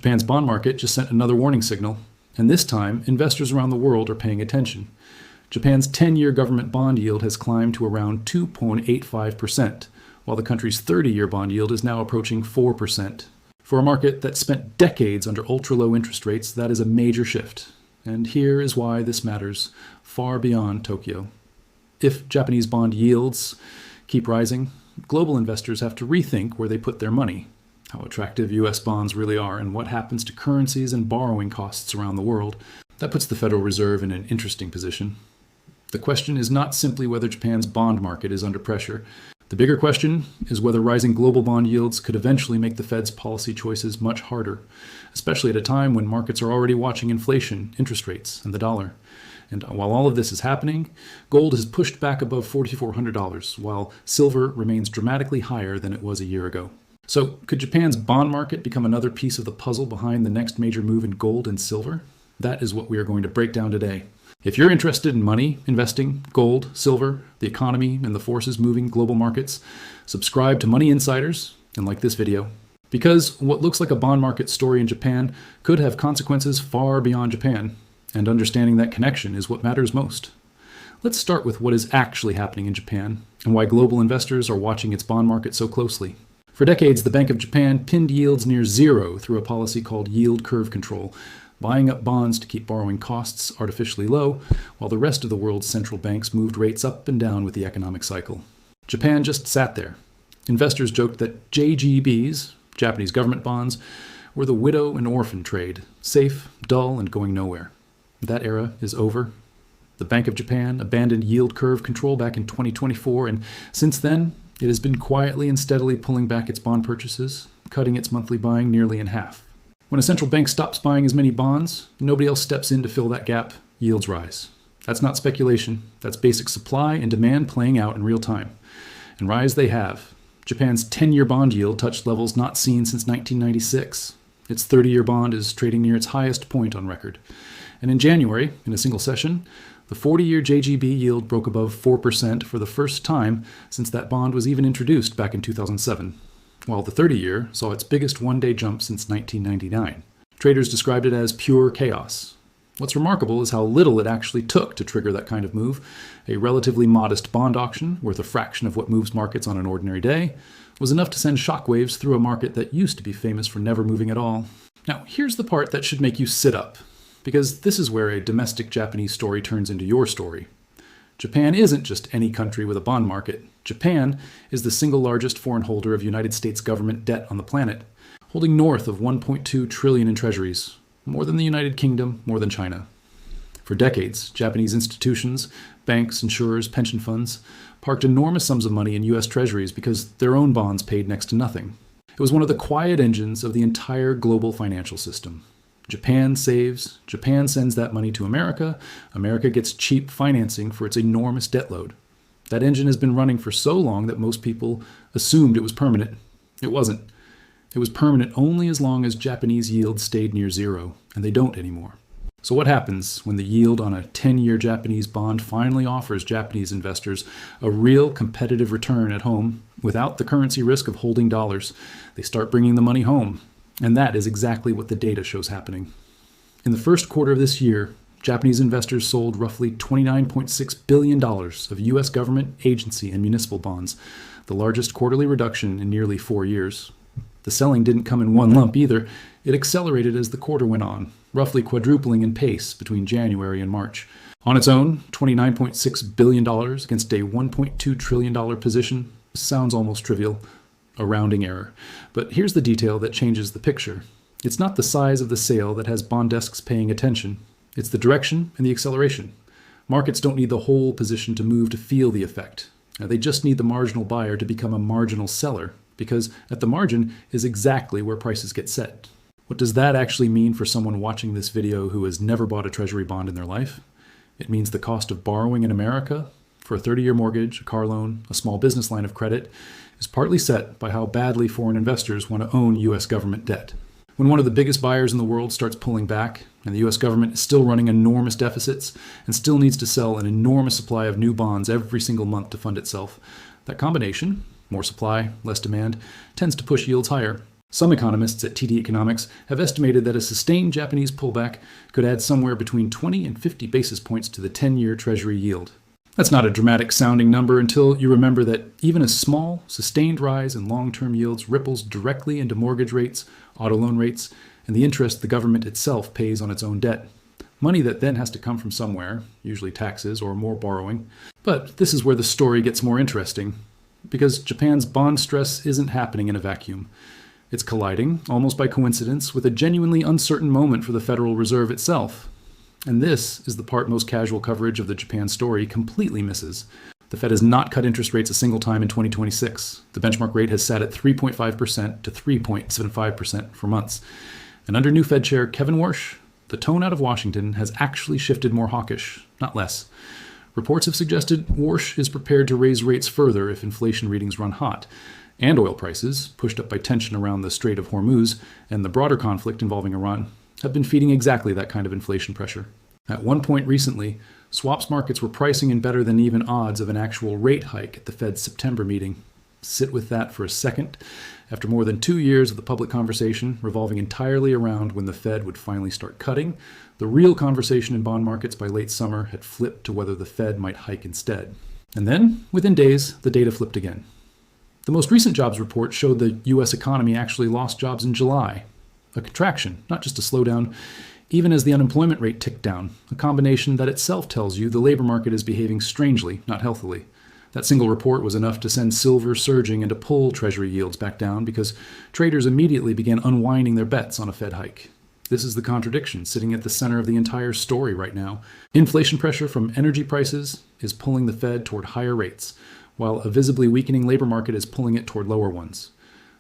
Japan's bond market just sent another warning signal, and this time, investors around the world are paying attention. Japan's 10-year government bond yield has climbed to around 2.85%, while the country's 30-year bond yield is now approaching 4%. For a market that spent decades under ultra-low interest rates, that is a major shift. And here is why this matters far beyond Tokyo. If Japanese bond yields keep rising, global investors have to rethink where they put their money, how attractive U.S. bonds really are, and what happens to currencies and borrowing costs around the world. That puts the Federal Reserve in an interesting position. The question is not simply whether Japan's bond market is under pressure. The bigger question is whether rising global bond yields could eventually make the Fed's policy choices much harder, especially at a time when markets are already watching inflation, interest rates, and the dollar. And while all of this is happening, gold has pushed back above $4,400, while silver remains dramatically higher than it was a year ago. So, could Japan's bond market become another piece of the puzzle behind the next major move in gold and silver? That is what we are going to break down today. If you're interested in money, investing, gold, silver, the economy, and the forces moving global markets, subscribe to Money Insiders and like this video. Because what looks like a bond market story in Japan could have consequences far beyond Japan, and understanding that connection is what matters most. Let's start with what is actually happening in Japan and why global investors are watching its bond market so closely. For decades, the Bank of Japan pinned yields near zero through a policy called yield curve control, buying up bonds to keep borrowing costs artificially low, while the rest of the world's central banks moved rates up and down with the economic cycle. Japan just sat there. Investors joked that JGBs, Japanese government bonds, were the widow and orphan trade, safe, dull, and going nowhere. That era is over. The Bank of Japan abandoned yield curve control back in 2024, and since then, it has been quietly and steadily pulling back its bond purchases, cutting its monthly buying nearly in half. When a central bank stops buying as many bonds, nobody else steps in to fill that gap, yields rise. That's not speculation. That's basic supply and demand playing out in real time. And rise they have. Japan's 10-year bond yield touched levels not seen since 1996. Its 30-year bond is trading near its highest point on record. And in January, in a single session, the 40-year JGB yield broke above 4% for the first time since that bond was even introduced back in 2007. While the 30-year saw its biggest one-day jump since 1999. Traders described it as pure chaos. What's remarkable is how little it actually took to trigger that kind of move. A relatively modest bond auction, worth a fraction of what moves markets on an ordinary day, was enough to send shockwaves through a market that used to be famous for never moving at all. Now, here's the part that should make you sit up, because this is where a domestic Japanese story turns into your story. Japan isn't just any country with a bond market. Japan is the single largest foreign holder of United States government debt on the planet, holding north of $1.2 trillion in treasuries, more than the United Kingdom, more than China. For decades, Japanese institutions, banks, insurers, pension funds, parked enormous sums of money in U.S. treasuries because their own bonds paid next to nothing. It was one of the quiet engines of the entire global financial system. Japan saves, Japan sends that money to America, America gets cheap financing for its enormous debt load. That engine has been running for so long that most people assumed it was permanent. It wasn't. It was permanent only as long as Japanese yields stayed near zero, and they don't anymore. So what happens when the yield on a 10-year Japanese bond finally offers Japanese investors a real competitive return at home without the currency risk of holding dollars? They start bringing the money home. And that is exactly what the data shows happening. In the first quarter of this year, Japanese investors sold roughly $29.6 billion of U.S. government, agency, and municipal bonds, the largest quarterly reduction in nearly 4 years. The selling didn't come in one lump either. It accelerated as the quarter went on, roughly quadrupling in pace between January and March. On its own, $29.6 billion against a $1.2 trillion position sounds almost trivial. A rounding error. But here's the detail that changes the picture. It's not the size of the sale that has bond desks paying attention. It's the direction and the acceleration. Markets don't need the whole position to move to feel the effect. They just need the marginal buyer to become a marginal seller, because at the margin is exactly where prices get set. What does that actually mean for someone watching this video who has never bought a Treasury bond in their life? It means the cost of borrowing in America for a 30-year mortgage, a car loan, a small business line of credit is partly set by how badly foreign investors want to own U.S. government debt. When one of the biggest buyers in the world starts pulling back, and the U.S. government is still running enormous deficits and still needs to sell an enormous supply of new bonds every single month to fund itself, that combination, more supply, less demand, tends to push yields higher. Some economists at TD Economics have estimated that a sustained Japanese pullback could add somewhere between 20 and 50 basis points to the 10-year Treasury yield. That's not a dramatic sounding number until you remember that even a small, sustained rise in long-term yields ripples directly into mortgage rates, auto loan rates, and the interest the government itself pays on its own debt. Money that then has to come from somewhere, usually taxes or more borrowing. But this is where the story gets more interesting, because Japan's bond stress isn't happening in a vacuum. It's colliding, almost by coincidence, with a genuinely uncertain moment for the Federal Reserve itself. And this is the part most casual coverage of the Japan story completely misses. The Fed has not cut interest rates a single time in 2026. The benchmark rate has sat at 3.5% to 3.75% for months. And under new Fed Chair Kevin Warsh, the tone out of Washington has actually shifted more hawkish, not less. Reports have suggested Warsh is prepared to raise rates further if inflation readings run hot, and oil prices, pushed up by tension around the Strait of Hormuz and the broader conflict involving Iran, have been feeding exactly that kind of inflation pressure. At one point recently, swaps markets were pricing in better than even odds of an actual rate hike at the Fed's September meeting. Sit with that for a second. After more than 2 years of the public conversation revolving entirely around when the Fed would finally start cutting, the real conversation in bond markets by late summer had flipped to whether the Fed might hike instead. And then, within days, the data flipped again. The most recent jobs report showed the U.S. economy actually lost jobs in July. A contraction, not just a slowdown, even as the unemployment rate ticked down, a combination that itself tells you the labor market is behaving strangely, not healthily. That single report was enough to send silver surging and to pull Treasury yields back down because traders immediately began unwinding their bets on a Fed hike. This is the contradiction sitting at the center of the entire story right now. Inflation pressure from energy prices is pulling the Fed toward higher rates, while a visibly weakening labor market is pulling it toward lower ones.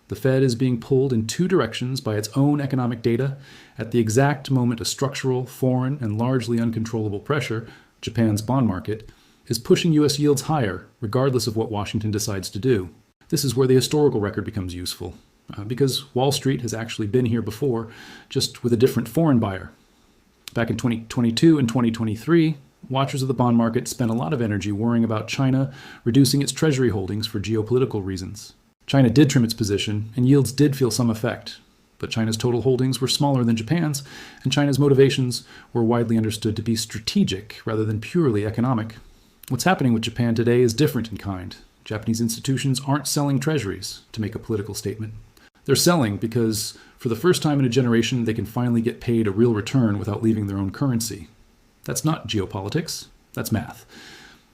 The Fed is being pulled in two directions by its own economic data at the exact moment a structural, foreign, and largely uncontrollable pressure, Japan's bond market, is pushing U.S. yields higher, regardless of what Washington decides to do. This is where the historical record becomes useful, because Wall Street has actually been here before, just with a different foreign buyer. Back in 2022 and 2023, watchers of the bond market spent a lot of energy worrying about China reducing its Treasury holdings for geopolitical reasons. China did trim its position, and yields did feel some effect. But China's total holdings were smaller than Japan's, and China's motivations were widely understood to be strategic rather than purely economic. What's happening with Japan today is different in kind. Japanese institutions aren't selling treasuries to make a political statement. They're selling because, for the first time in a generation, they can finally get paid a real return without leaving their own currency. That's not geopolitics, that's math.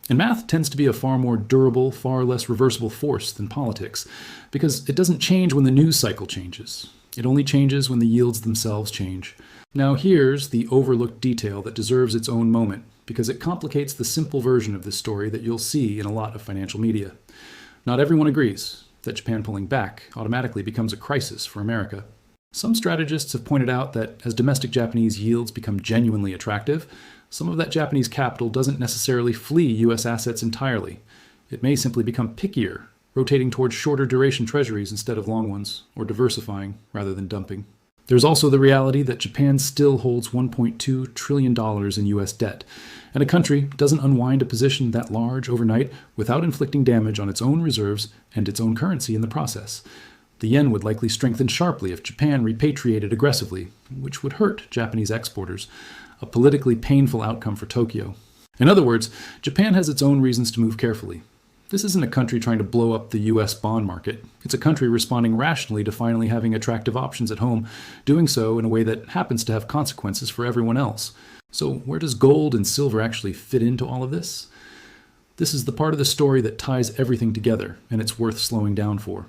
And math tends to be a far more durable, far less reversible force than politics, because it doesn't change when the news cycle changes. It only changes when the yields themselves change. Now here's the overlooked detail that deserves its own moment, because it complicates the simple version of this story that you'll see in a lot of financial media. Not everyone agrees that Japan pulling back automatically becomes a crisis for America. Some strategists have pointed out that as domestic Japanese yields become genuinely attractive, some of that Japanese capital doesn't necessarily flee U.S. assets entirely. It may simply become pickier, rotating towards shorter duration treasuries instead of long ones, or diversifying rather than dumping. There's also the reality that Japan still holds $1.2 trillion in U.S. debt, and a country doesn't unwind a position that large overnight without inflicting damage on its own reserves and its own currency in the process. The yen would likely strengthen sharply if Japan repatriated aggressively, which would hurt Japanese exporters, a politically painful outcome for Tokyo. In other words, Japan has its own reasons to move carefully. This isn't a country trying to blow up the U.S. bond market. It's a country responding rationally to finally having attractive options at home, doing so in a way that happens to have consequences for everyone else. So where does gold and silver actually fit into all of this? This is the part of the story that ties everything together, and it's worth slowing down for.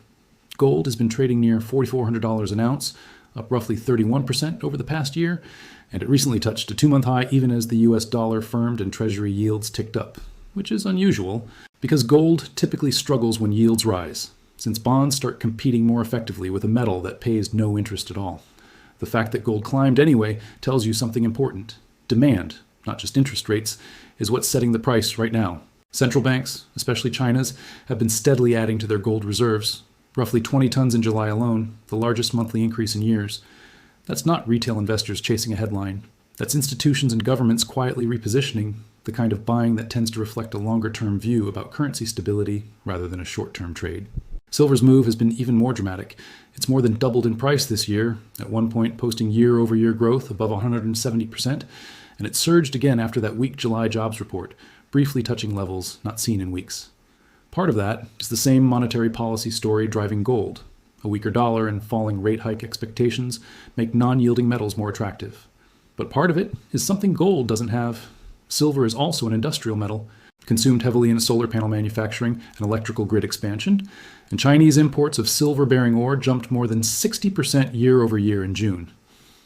Gold has been trading near $4,400 an ounce, up roughly 31% over the past year, and it recently touched a 2-month high even as the U.S. dollar firmed and Treasury yields ticked up, which is unusual, because gold typically struggles when yields rise, since bonds start competing more effectively with a metal that pays no interest at all. The fact that gold climbed anyway tells you something important. Demand, not just interest rates, is what's setting the price right now. Central banks, especially China's, have been steadily adding to their gold reserves, roughly 20 tons in July alone, the largest monthly increase in years. That's not retail investors chasing a headline. That's institutions and governments quietly repositioning, the kind of buying that tends to reflect a longer-term view about currency stability rather than a short-term trade. Silver's move has been even more dramatic. It's more than doubled in price this year, at one point posting year-over-year growth above 170%, and it surged again after that weak July jobs report, briefly touching levels not seen in weeks. Part of that is the same monetary policy story driving gold. A weaker dollar and falling rate hike expectations make non-yielding metals more attractive. But part of it is something gold doesn't have. Silver is also an industrial metal, consumed heavily in solar panel manufacturing and electrical grid expansion, and Chinese imports of silver-bearing ore jumped more than 60% year over year in June.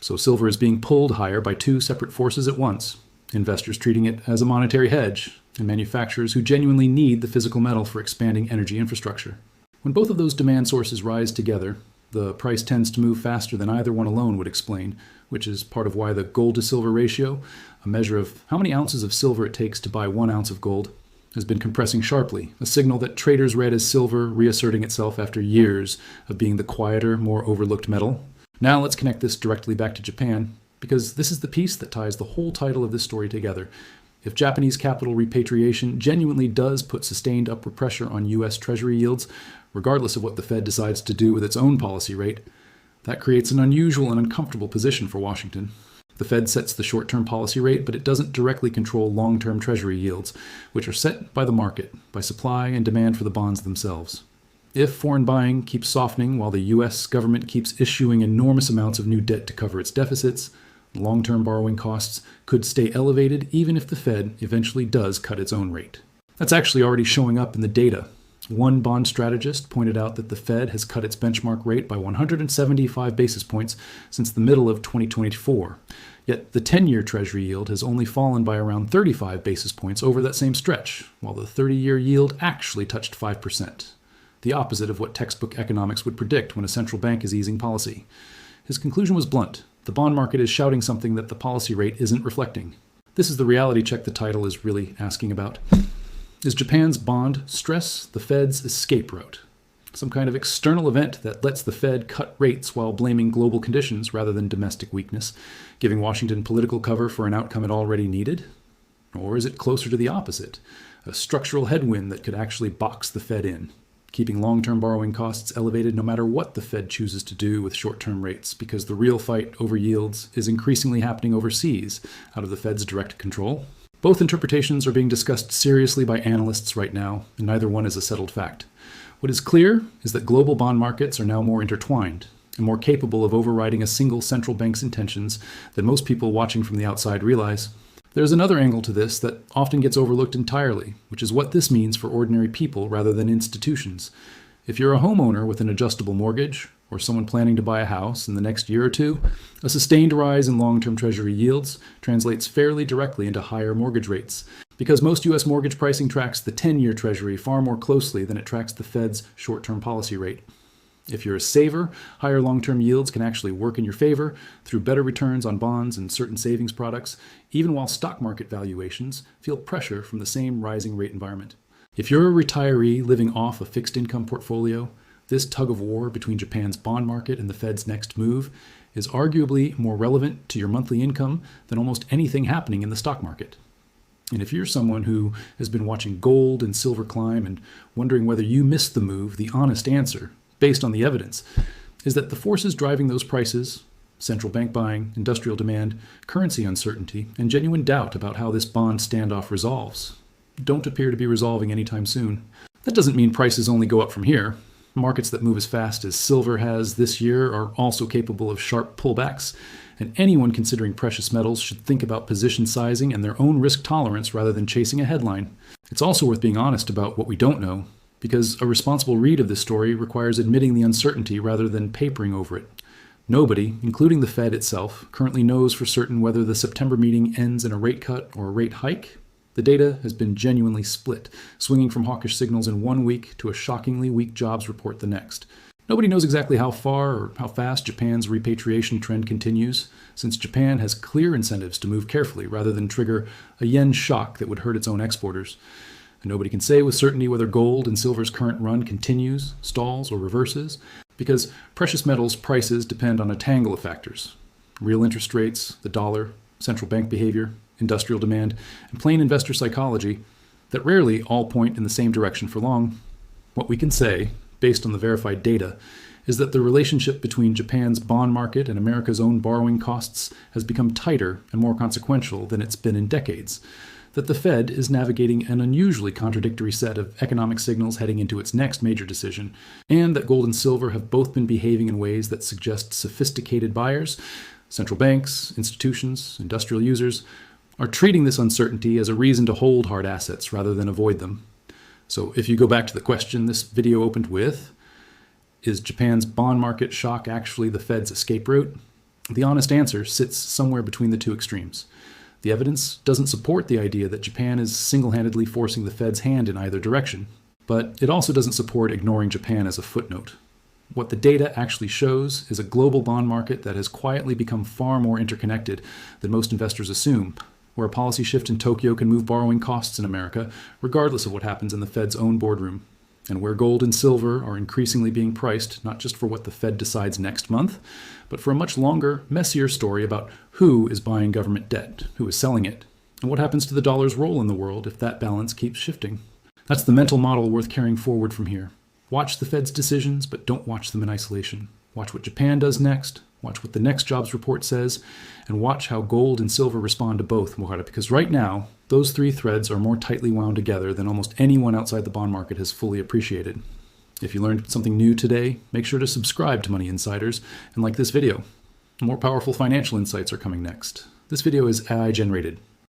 So silver is being pulled higher by two separate forces at once, investors treating it as a monetary hedge, and manufacturers who genuinely need the physical metal for expanding energy infrastructure. When both of those demand sources rise together, the price tends to move faster than either one alone would explain, which is part of why the gold to silver ratio, a measure of how many ounces of silver it takes to buy 1 ounce of gold, has been compressing sharply, a signal that traders read as silver reasserting itself after years of being the quieter, more overlooked metal. Now let's connect this directly back to Japan, because this is the piece that ties the whole title of this story together. If Japanese capital repatriation genuinely does put sustained upward pressure on U.S. Treasury yields, regardless of what the Fed decides to do with its own policy rate, that creates an unusual and uncomfortable position for Washington. The Fed sets the short-term policy rate, but it doesn't directly control long-term Treasury yields, which are set by the market, by supply and demand for the bonds themselves. If foreign buying keeps softening while the U.S. government keeps issuing enormous amounts of new debt to cover its deficits, long-term borrowing costs could stay elevated even if the Fed eventually does cut its own rate. That's actually already showing up in the data. One bond strategist pointed out that the Fed has cut its benchmark rate by 175 basis points since the middle of 2024. Yet the 10-year Treasury yield has only fallen by around 35 basis points over that same stretch, while the 30-year yield actually touched 5%. The opposite of what textbook economics would predict when a central bank is easing policy. His conclusion was blunt. The bond market is shouting something that the policy rate isn't reflecting. This is the reality check the title is really asking about. Is Japan's bond stress the Fed's escape route? Some kind of external event that lets the Fed cut rates while blaming global conditions rather than domestic weakness, giving Washington political cover for an outcome it already needed? Or is it closer to the opposite, a structural headwind that could actually box the Fed in, keeping long-term borrowing costs elevated no matter what the Fed chooses to do with short-term rates, because the real fight over yields is increasingly happening overseas, out of the Fed's direct control? Both interpretations are being discussed seriously by analysts right now, and neither one is a settled fact. What is clear is that global bond markets are now more intertwined and more capable of overriding a single central bank's intentions than most people watching from the outside realize. There's another angle to this that often gets overlooked entirely, which is what this means for ordinary people rather than institutions. If you're a homeowner with an adjustable mortgage, or someone planning to buy a house in the next year or two, a sustained rise in long-term Treasury yields translates fairly directly into higher mortgage rates, because most U.S. mortgage pricing tracks the 10-year Treasury far more closely than it tracks the Fed's short-term policy rate. If you're a saver, higher long-term yields can actually work in your favor through better returns on bonds and certain savings products, even while stock market valuations feel pressure from the same rising rate environment. If you're a retiree living off a fixed income portfolio, this tug-of-war between Japan's bond market and the Fed's next move is arguably more relevant to your monthly income than almost anything happening in the stock market. And if you're someone who has been watching gold and silver climb and wondering whether you missed the move, the honest answer, based on the evidence, is that the forces driving those prices, central bank buying, industrial demand, currency uncertainty, and genuine doubt about how this bond standoff resolves, don't appear to be resolving anytime soon. That doesn't mean prices only go up from here. Markets that move as fast as silver has this year are also capable of sharp pullbacks, and anyone considering precious metals should think about position sizing and their own risk tolerance rather than chasing a headline. It's also worth being honest about what we don't know, because a responsible read of this story requires admitting the uncertainty rather than papering over it. Nobody, including the Fed itself, currently knows for certain whether the September meeting ends in a rate cut or a rate hike. The data has been genuinely split, swinging from hawkish signals in 1 week to a shockingly weak jobs report the next. Nobody knows exactly how far or how fast Japan's repatriation trend continues, since Japan has clear incentives to move carefully rather than trigger a yen shock that would hurt its own exporters. And nobody can say with certainty whether gold and silver's current run continues, stalls, or reverses, because precious metals prices depend on a tangle of factors: real interest rates, the dollar, central bank behavior, industrial demand, and plain investor psychology that rarely all point in the same direction for long. What we can say, based on the verified data, is that the relationship between Japan's bond market and America's own borrowing costs has become tighter and more consequential than it's been in decades, that the Fed is navigating an unusually contradictory set of economic signals heading into its next major decision, and that gold and silver have both been behaving in ways that suggest sophisticated buyers, central banks, institutions, industrial users, are treating this uncertainty as a reason to hold hard assets rather than avoid them. So if you go back to the question this video opened with, is Japan's bond market shock actually the Fed's escape route? The honest answer sits somewhere between the two extremes. The evidence doesn't support the idea that Japan is single-handedly forcing the Fed's hand in either direction, but it also doesn't support ignoring Japan as a footnote. What the data actually shows is a global bond market that has quietly become far more interconnected than most investors assume, where a policy shift in Tokyo can move borrowing costs in America, regardless of what happens in the Fed's own boardroom, and where gold and silver are increasingly being priced not just for what the Fed decides next month, but for a much longer, messier story about who is buying government debt, who is selling it, and what happens to the dollar's role in the world if that balance keeps shifting. That's the mental model worth carrying forward from here. Watch the Fed's decisions, but don't watch them in isolation. Watch what Japan does next, watch what the next jobs report says, and watch how gold and silver respond to both, Mohara, because right now, those three threads are more tightly wound together than almost anyone outside the bond market has fully appreciated. If you learned something new today, make sure to subscribe to Money Insiders and like this video. More powerful financial insights are coming next. This video is AI generated.